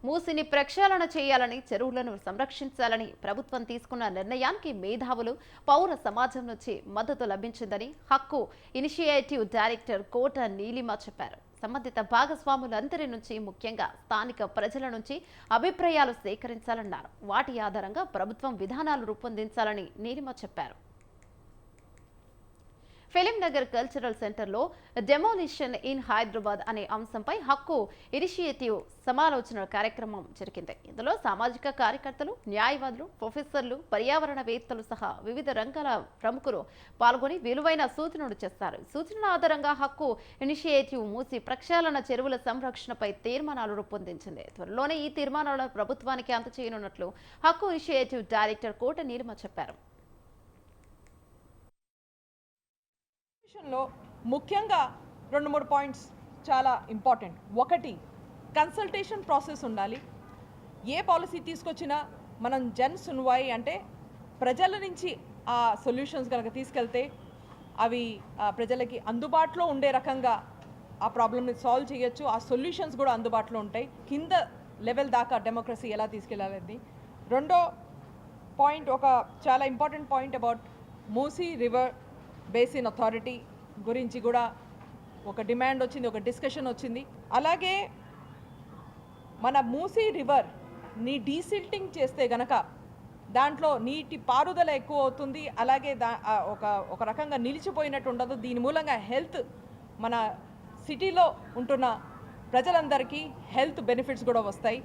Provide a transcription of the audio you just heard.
మూసిని ప్రక్షాళన చేయాలని, చెరువులను సంరక్షించాలని ప్రభుత్వం తీసుకున్న నిర్ణయానికి మేధావులు, పౌర సమాజం నుంచి మద్దతు లభించిందని హక్కు ఇనిషియేటివ్ డైరెక్టర్ కోట నీలిమ చెప్పారు. సంబంధిత భాగస్వాములందరి నుంచి, ముఖ్యంగా స్థానిక ప్రజల నుంచి అభిప్రాయాలు సేకరించాలన్నారు. వాటి ఆధారంగా ప్రభుత్వం విధానాలు రూపొందించాలని నీలిమ చెప్పారు. ఫిలిం నగర్ కల్చరల్ సెంటర్లో డెమోలిషన్ ఇన్ హైదరాబాద్ అనే అంశంపై హక్కు ఇనిషియేటివ్ సమాలోచన కార్యక్రమం జరిగింది. ఇందులో సామాజిక కార్యకర్తలు, న్యాయవాదులు, ప్రొఫెసర్లు, పర్యావరణవేత్తలు సహా వివిధ రంగాల ప్రముఖులు పాల్గొని విలువైన సూచనలు చేస్తారు. సూచనల ఆధారంగా హక్కు ఇనిషియేటివ్ మూసి ప్రక్షాళన, చెరువుల సంరక్షణపై తీర్మానాలు రూపొందించింది. త్వరలోనే ఈ తీర్మానాలను ప్రభుత్వానికి అందజేయనున్నట్లు హక్కు ఇనిషియేటివ్ డైరెక్టర్ కోట నీలిమ చెప్పారు. ముఖ్యంగా 2-3 పాయింట్స్ చాలా ఇంపార్టెంట్. ఒకటి, కన్సల్టేషన్ ప్రాసెస్ ఉండాలి. ఏ పాలసీ తీసుకొచ్చినా మనం జన్ సున్వాయి అంటే ప్రజల నుంచి ఆ సొల్యూషన్స్ కనుక తీసుకెళ్తే అవి ప్రజలకి అందుబాటులో ఉండే రకంగా ఆ ప్రాబ్లమ్ని సాల్వ్ చేయొచ్చు. ఆ సొల్యూషన్స్ కూడా అందుబాటులో ఉంటాయి. కింద లెవెల్ దాకా డెమోక్రసీ ఎలా తీసుకెళ్ళాలని. రెండో పాయింట్, ఒక చాలా important point about Musi river basin authority గురించి కూడా ఒక డిమాండ్ వచ్చింది, ఒక డిస్కషన్ వచ్చింది. అలాగే మన మూసీ రివర్ని డీసిల్టింగ్ చేస్తే గనక దాంట్లో నీటి పారుదల ఎక్కువ అవుతుంది. అలాగే ఒక రకంగా నిలిచిపోయినట్టు ఉండదు. దీని మూలంగా హెల్త్, మన సిటీలో ఉంటున్న ప్రజలందరికీ హెల్త్ బెనిఫిట్స్ కూడా వస్తాయి.